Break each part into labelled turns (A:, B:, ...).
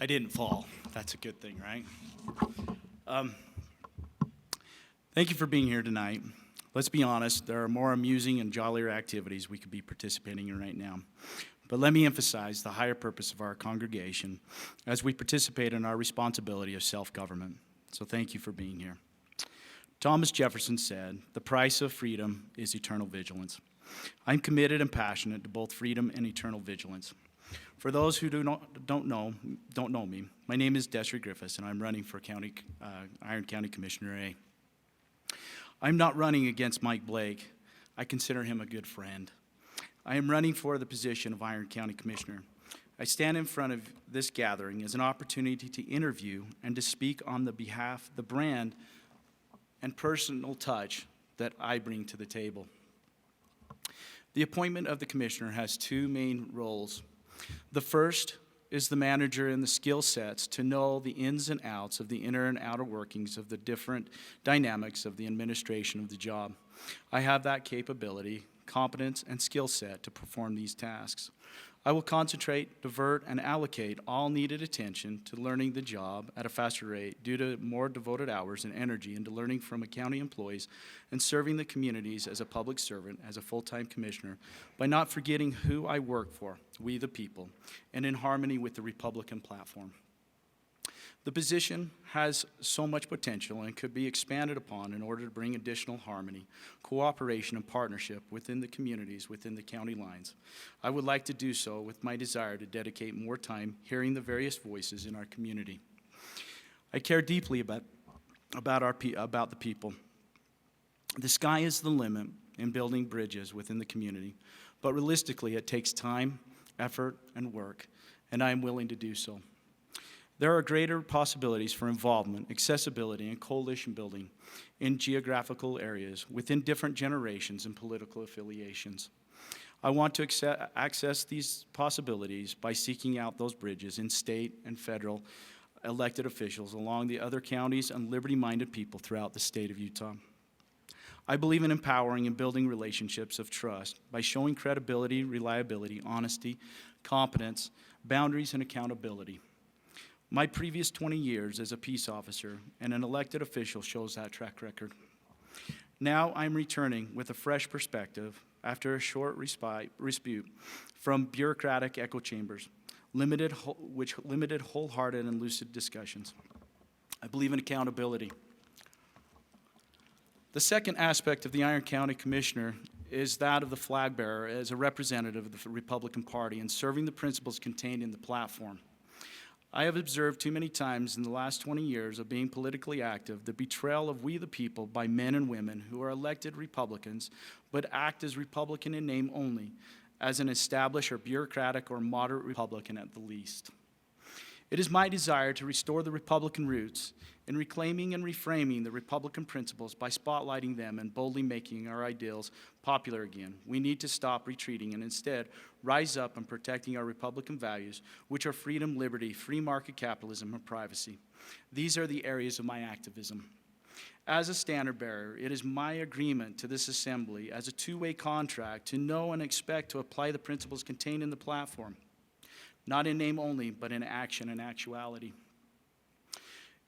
A: I didn't fall. That's a good thing, right? Thank you for being here tonight. Let's be honest, there are more amusing and jollier activities we could be participating in right now. But let me emphasize the higher purpose of our congregation as we participate in our responsibility of self-government. So thank you for being here. Thomas Jefferson said, "The price of freedom is eternal vigilance." I'm committed and passionate to both freedom and eternal vigilance. For those who don't know me, my name is Destry Griffiths, and I'm running for Iron County Commissioner A. I'm not running against Mike Blake. I consider him a good friend. I am running for the position of Iron County Commissioner. I stand in front of this gathering as an opportunity to interview and to speak on the behalf, the brand, and personal touch that I bring to the table. The appointment of the commissioner has two main roles. The first is the manager and the skill sets to know the ins and outs of the inner and outer workings of the different dynamics of the administration of the job. I have that capability, competence, and skill set to perform these tasks. I will concentrate, divert, and allocate all needed attention to learning the job at a faster rate due to more devoted hours and energy into learning from county employees and serving the communities as a public servant, as a full-time commissioner, by not forgetting who I work for, we the people, and in harmony with the Republican platform. The position has so much potential and could be expanded upon in order to bring additional harmony, cooperation, and partnership within the communities within the county lines. I would like to do so with my desire to dedicate more time hearing the various voices in our community. I care deeply about the people. The sky is the limit in building bridges within the community, but realistically it takes time, effort, and work, and I am willing to do so. There are greater possibilities for involvement, accessibility, and coalition building in geographical areas within different generations and political affiliations. I want to access these possibilities by seeking out those bridges in state and federal elected officials along the other counties and liberty-minded people throughout the state of Utah. I believe in empowering and building relationships of trust by showing credibility, reliability, honesty, competence, boundaries, and accountability. My previous 20 years as a peace officer and an elected official shows that track record. Now I'm returning with a fresh perspective after a short respite from bureaucratic echo chambers, which limited wholehearted and lucid discussions. I believe in accountability. The second aspect of the Iron County Commissioner is that of the flag bearer as a representative of the Republican Party and serving the principles contained in the platform. I have observed too many times in the last 20 years of being politically active the betrayal of we the people by men and women who are elected Republicans but act as Republican in name only, as an established or bureaucratic or moderate Republican at the least. It is my desire to restore the Republican roots in reclaiming and reframing the Republican principles by spotlighting them and boldly making our ideals popular again. We need to stop retreating and instead rise up and protecting our Republican values, which are freedom, liberty, free market capitalism, and privacy. These are the areas of my activism. As a standard bearer, it is my agreement to this assembly as a two-way contract to know and expect to apply the principles contained in the platform, not in name only, but in action and actuality.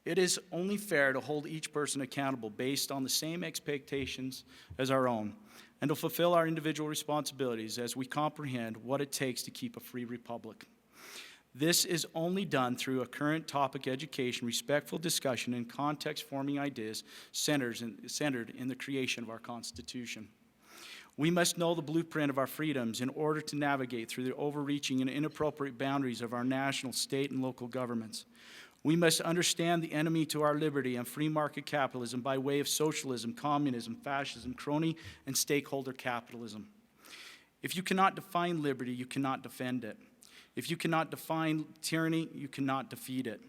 A: It is only fair to hold each person accountable based on the same expectations as our own, and to fulfill our individual responsibilities as we comprehend what it takes to keep a free republic. This is only done through a current topic education, respectful discussion, and context-forming ideas centered in the creation of our Constitution. We must know the blueprint of our freedoms in order to navigate through the overreaching and inappropriate boundaries of our national, state, and local governments. We must understand the enemy to our liberty and free market capitalism by way of socialism, communism, fascism, crony, and stakeholder capitalism. If you cannot define liberty, you cannot defend it. If you cannot define tyranny, you cannot defeat it.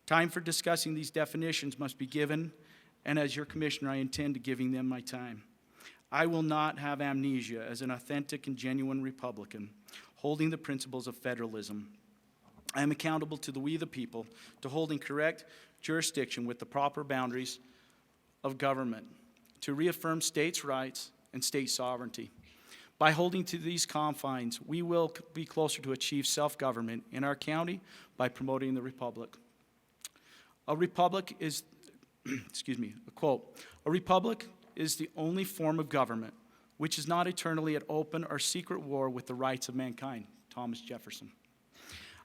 A: Time for discussing these definitions must be given, and as your commissioner, I intend to giving them my time. I will not have amnesia as an authentic and genuine Republican, holding the principles of federalism. I am accountable to we the people, to holding correct jurisdiction with the proper boundaries of government, to reaffirm states' rights and state sovereignty. By holding to these confines, we will be closer to achieve self-government in our county by promoting the republic. A republic is, excuse me, a quote, "A republic is the only form of government which is not eternally at open or secret war with the rights of mankind." Thomas Jefferson.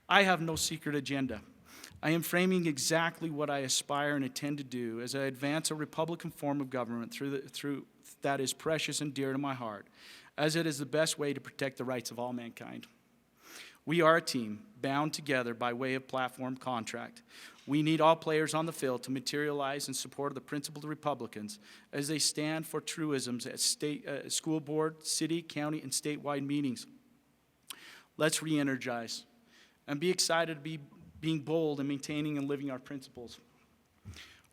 A: I have no secret agenda. I am framing exactly what I aspire and intend to do as I advance a republican form of government through that is precious and dear to my heart, as it is the best way to protect the rights of all mankind. We are a team bound together by way of platform contract. We need all players on the field to materialize in support of the principled Republicans as they stand for truisms at school board, city, county, and statewide meetings. Let's re-energize and be excited to be being bold and maintaining and living our principles.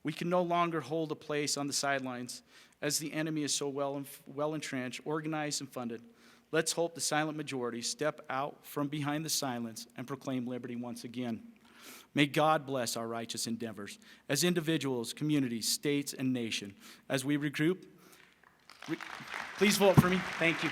A: We can no longer hold a place on the sidelines as the enemy is so well entrenched, organized, and funded. Let's hope the silent majority step out from behind the silence and proclaim liberty once again. May God bless our righteous endeavors as individuals, communities, states, and nation. As we regroup, please vote for me. Thank you.